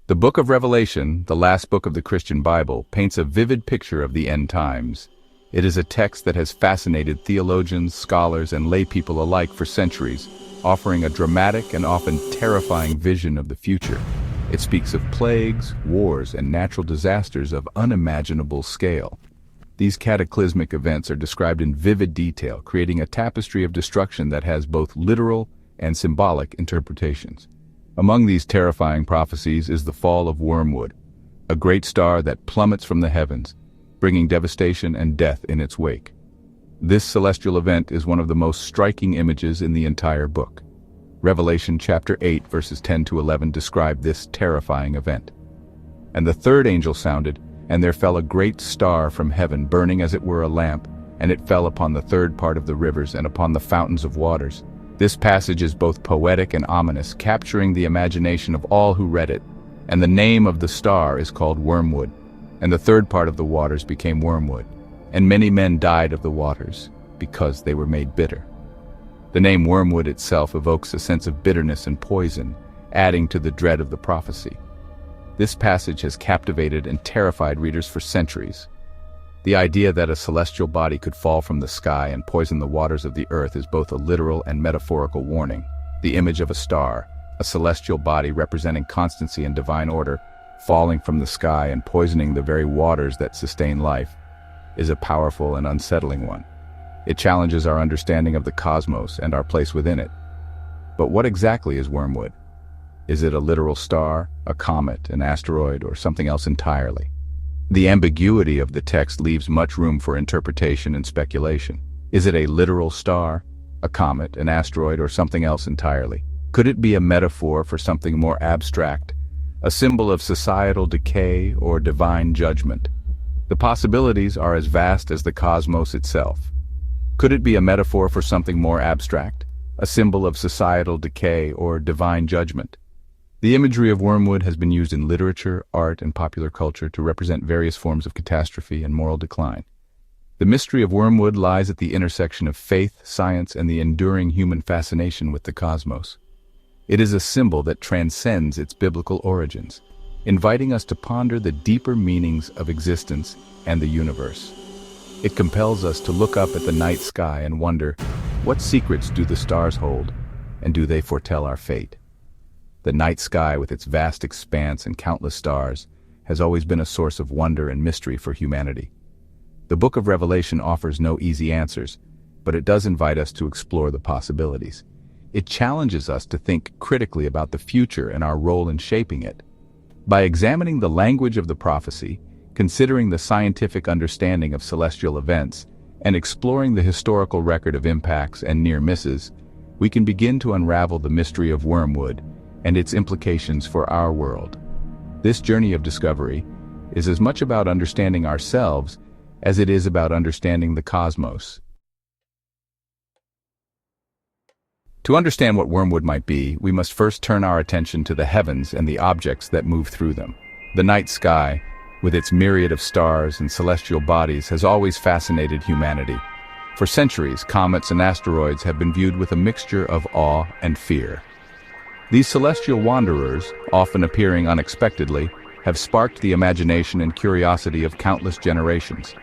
The book of Revelation, the last book of the Christian Bible, paints a vivid picture of the end times. It is a text that has fascinated theologians, scholars, and lay people alike for centuries, offering a dramatic and often terrifying vision of the future. It speaks of plagues, wars, and natural disasters of unimaginable scale. These cataclysmic events are described in vivid detail, creating a tapestry of destruction that has both literal and symbolic interpretations. Among these terrifying prophecies is the fall of Wormwood, a great star that plummets from the heavens, bringing devastation and death in its wake. This celestial event is one of the most striking images in the entire book. Revelation chapter 8 verses 10 to 11 describe this terrifying event. And the third angel sounded, and there fell a great star from heaven, burning as it were a lamp, and it fell upon the third part of the rivers and upon the fountains of waters. This passage is both poetic and ominous, capturing the imagination of all who read it. And the name of the star is called Wormwood. And the third part of the waters became wormwood, and many men died of the waters, because they were made bitter. The name Wormwood itself evokes a sense of bitterness and poison, adding to the dread of the prophecy. This passage has captivated and terrified readers for centuries. The idea that a celestial body could fall from the sky and poison the waters of the earth is both a literal and metaphorical warning. The image of a star, a celestial body representing constancy and divine order, falling from the sky and poisoning the very waters that sustain life, is a powerful and unsettling one. It challenges our understanding of the cosmos and our place within it. But what exactly is Wormwood? Is it a literal star, a comet, an asteroid, or something else entirely? The ambiguity of the text leaves much room for interpretation and speculation. Is it a literal star, a comet, an asteroid, or something else entirely? Could it be a metaphor for something more abstract, a symbol of societal decay or divine judgment? The possibilities are as vast as the cosmos itself. Could it be a metaphor for something more abstract, a symbol of societal decay or divine judgment? The imagery of Wormwood has been used in literature, art, and popular culture to represent various forms of catastrophe and moral decline. The mystery of Wormwood lies at the intersection of faith, science, and the enduring human fascination with the cosmos. It is a symbol that transcends its biblical origins, inviting us to ponder the deeper meanings of existence and the universe. It compels us to look up at the night sky and wonder, what secrets do the stars hold, and do they foretell our fate? The night sky, with its vast expanse and countless stars, has always been a source of wonder and mystery for humanity. The book of Revelation offers no easy answers, but it does invite us to explore the possibilities. It challenges us to think critically about the future and our role in shaping it. By examining the language of the prophecy, considering the scientific understanding of celestial events, and exploring the historical record of impacts and near misses, we can begin to unravel the mystery of Wormwood and its implications for our world. This journey of discovery is as much about understanding ourselves as it is about understanding the cosmos. To understand what Wormwood might be, we must first turn our attention to the heavens and the objects that move through them. The night sky, with its myriad of stars and celestial bodies, has always fascinated humanity. For centuries, comets and asteroids have been viewed with a mixture of awe and fear. These celestial wanderers, often appearing unexpectedly, have sparked the imagination and curiosity of countless generations.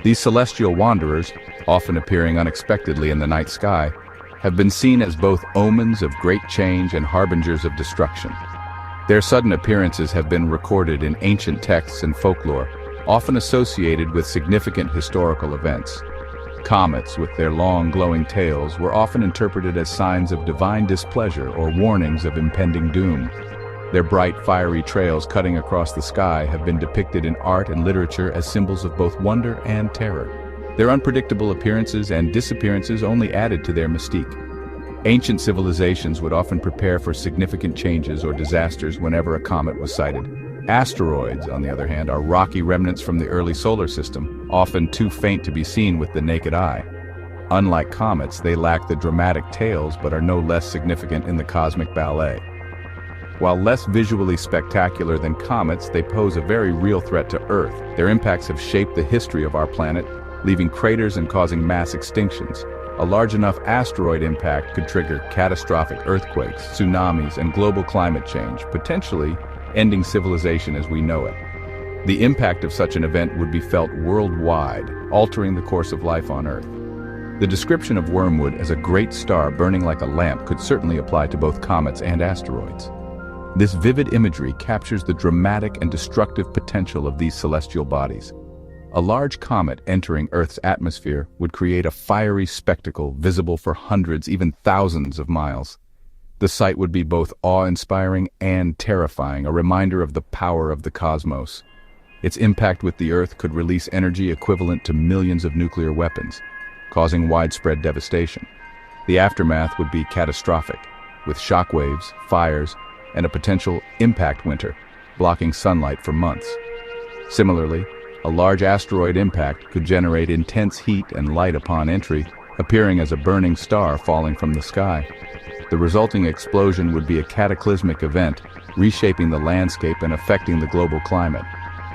These celestial wanderers, often appearing unexpectedly in the night sky, have been seen as both omens of great change and harbingers of destruction. Their sudden appearances have been recorded in ancient texts and folklore, often associated with significant historical events. Comets, with their long glowing tails, were often interpreted as signs of divine displeasure or warnings of impending doom. Their bright, fiery trails cutting across the sky have been depicted in art and literature as symbols of both wonder and terror. Their unpredictable appearances and disappearances only added to their mystique. Ancient civilizations would often prepare for significant changes or disasters whenever a comet was sighted. Asteroids, on the other hand, are rocky remnants from the early solar system, often too faint to be seen with the naked eye. Unlike comets, they lack the dramatic tails but are no less significant in the cosmic ballet. While less visually spectacular than comets, they pose a very real threat to Earth. Their impacts have shaped the history of our planet, leaving craters and causing mass extinctions. A large enough asteroid impact could trigger catastrophic earthquakes, tsunamis, and global climate change, potentially ending civilization as we know it. The impact of such an event would be felt worldwide, altering the course of life on Earth. The description of Wormwood as a great star burning like a lamp could certainly apply to both comets and asteroids. This vivid imagery captures the dramatic and destructive potential of these celestial bodies. A large comet entering Earth's atmosphere would create a fiery spectacle visible for hundreds, even thousands of miles. The sight would be both awe-inspiring and terrifying, a reminder of the power of the cosmos. Its impact with the Earth could release energy equivalent to millions of nuclear weapons, causing widespread devastation. The aftermath would be catastrophic, with shockwaves, fires, and a potential impact winter, blocking sunlight for months. Similarly, a large asteroid impact could generate intense heat and light upon entry, appearing as a burning star falling from the sky. The resulting explosion would be a cataclysmic event, reshaping the landscape and affecting the global climate.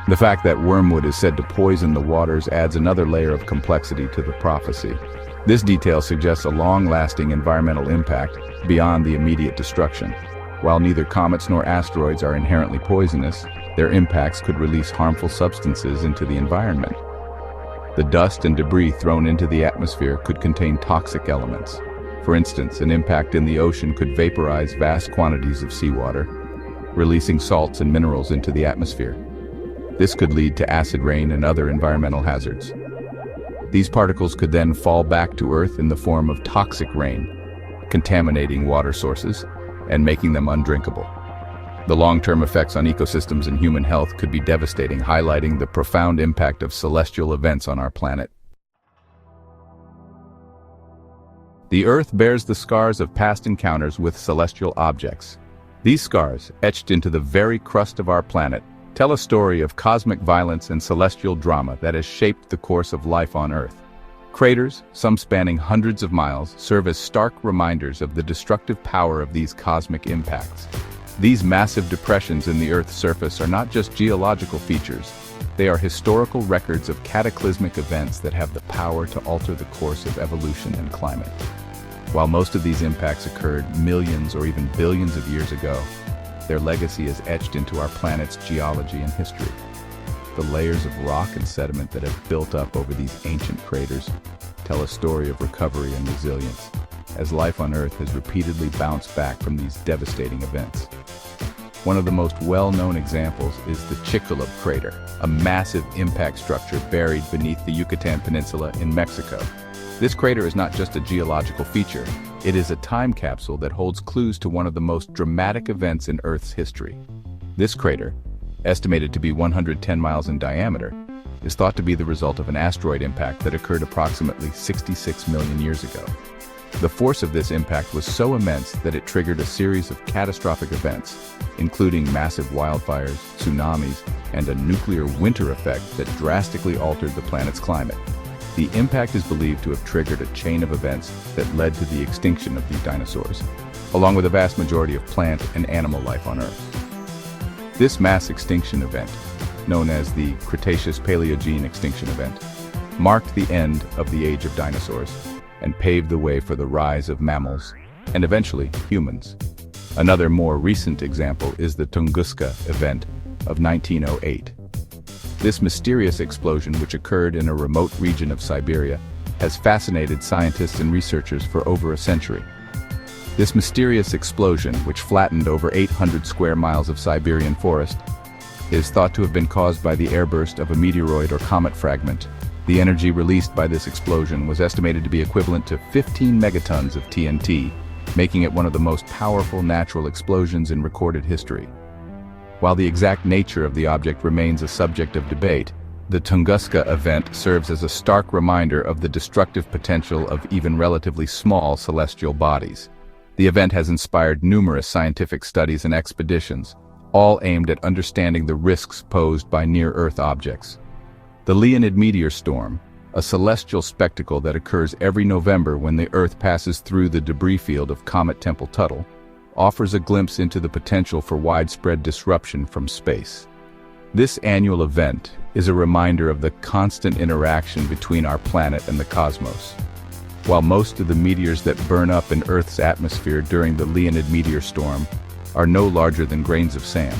The fact that wormwood is said to poison the waters adds another layer of complexity to the prophecy. This detail suggests a long-lasting environmental impact beyond the immediate destruction. While neither comets nor asteroids are inherently poisonous, their impacts could release harmful substances into the environment. The dust and debris thrown into the atmosphere could contain toxic elements. For instance, an impact in the ocean could vaporize vast quantities of seawater, releasing salts and minerals into the atmosphere. This could lead to acid rain and other environmental hazards. These particles could then fall back to Earth in the form of toxic rain, contaminating water sources and making them undrinkable. The long-term effects on ecosystems and human health could be devastating, highlighting the profound impact of celestial events on our planet. The Earth bears the scars of past encounters with celestial objects. These scars, etched into the very crust of our planet, tell a story of cosmic violence and celestial drama that has shaped the course of life on Earth. Craters, some spanning hundreds of miles, serve as stark reminders of the destructive power of these cosmic impacts. These massive depressions in the Earth's surface are not just geological features, they are historical records of cataclysmic events that have the power to alter the course of evolution and climate. While most of these impacts occurred millions or even billions of years ago, their legacy is etched into our planet's geology and history. The layers of rock and sediment that have built up over these ancient craters tell a story of recovery and resilience, as life on Earth has repeatedly bounced back from these devastating events. One of the most well-known examples is the Chicxulub crater, a massive impact structure buried beneath the Yucatan Peninsula in Mexico. This crater is not just a geological feature, it is a time capsule that holds clues to one of the most dramatic events in Earth's history. This crater, estimated to be 110 miles in diameter, is thought to be the result of an asteroid impact that occurred approximately 66 million years ago. The force of this impact was so immense that it triggered a series of catastrophic events, including massive wildfires, tsunamis, and a nuclear winter effect that drastically altered the planet's climate. The impact is believed to have triggered a chain of events that led to the extinction of these dinosaurs, along with a vast majority of plant and animal life on Earth. This mass extinction event, known as the Cretaceous-Paleogene extinction event, marked the end of the age of dinosaurs and paved the way for the rise of mammals and eventually humans. Another more recent example is the Tunguska event of 1908. This mysterious explosion, which occurred in a remote region of Siberia, has fascinated scientists and researchers for over a century. This mysterious explosion, which flattened over 800 square miles of Siberian forest, is thought to have been caused by the airburst of a meteoroid or comet fragment. The energy released by this explosion was estimated to be equivalent to 15 megatons of TNT, making it one of the most powerful natural explosions in recorded history. While the exact nature of the object remains a subject of debate, the Tunguska event serves as a stark reminder of the destructive potential of even relatively small celestial bodies. The event has inspired numerous scientific studies and expeditions, all aimed at understanding the risks posed by near-Earth objects. The Leonid meteor storm, a celestial spectacle that occurs every November when the Earth passes through the debris field of Comet Tempel-Tuttle, offers a glimpse into the potential for widespread disruption from space. This annual event is a reminder of the constant interaction between our planet and the cosmos. While most of the meteors that burn up in Earth's atmosphere during the Leonid meteor storm are no larger than grains of sand,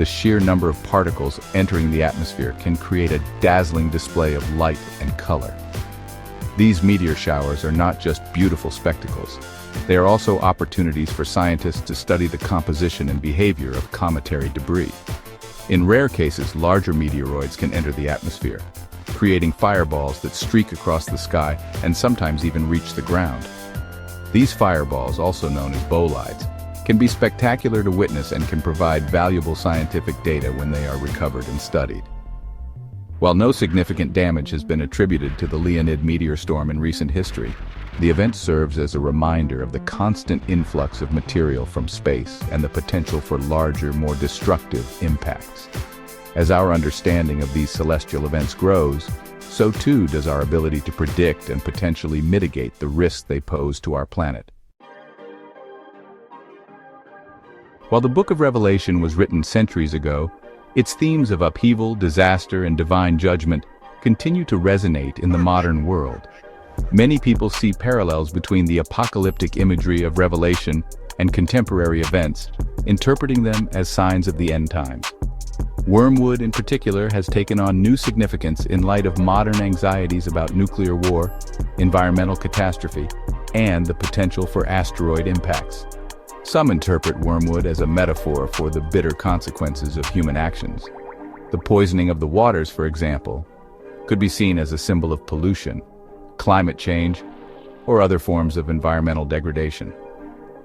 the sheer number of particles entering the atmosphere can create a dazzling display of light and color. These meteor showers are not just beautiful spectacles. They are also opportunities for scientists to study the composition and behavior of cometary debris. In rare cases, larger meteoroids can enter the atmosphere, creating fireballs that streak across the sky and sometimes even reach the ground. These fireballs, also known as bolides, can be spectacular to witness and can provide valuable scientific data when they are recovered and studied. While no significant damage has been attributed to the Leonid meteor storm in recent history, the event serves as a reminder of the constant influx of material from space and the potential for larger, more destructive impacts. As our understanding of these celestial events grows, so too does our ability to predict and potentially mitigate the risks they pose to our planet. While the Book of Revelation was written centuries ago, its themes of upheaval, disaster, and divine judgment continue to resonate in the modern world. Many people see parallels between the apocalyptic imagery of Revelation and contemporary events, interpreting them as signs of the end times. Wormwood, in particular, has taken on new significance in light of modern anxieties about nuclear war, environmental catastrophe, and the potential for asteroid impacts. Some interpret wormwood as a metaphor for the bitter consequences of human actions. The poisoning of the waters, for example, could be seen as a symbol of pollution, climate change, or other forms of environmental degradation.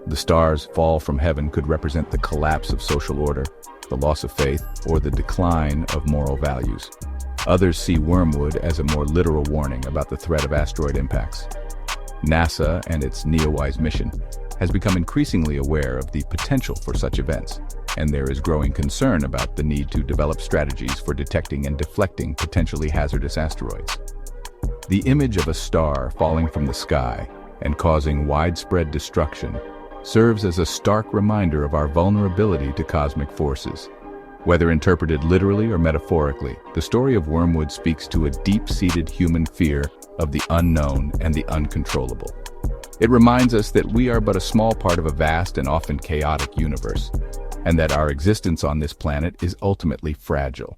The stars fall from heaven could represent the collapse of social order, the loss of faith, or the decline of moral values. Others see wormwood as a more literal warning about the threat of asteroid impacts. NASA and its NEOWISE mission has become increasingly aware of the potential for such events, and there is growing concern about the need to develop strategies for detecting and deflecting potentially hazardous asteroids. The image of a star falling from the sky and causing widespread destruction serves as a stark reminder of our vulnerability to cosmic forces. Whether interpreted literally or metaphorically, the story of Wormwood speaks to a deep-seated human fear of the unknown and the uncontrollable. It reminds us that we are but a small part of a vast and often chaotic universe, and that our existence on this planet is ultimately fragile.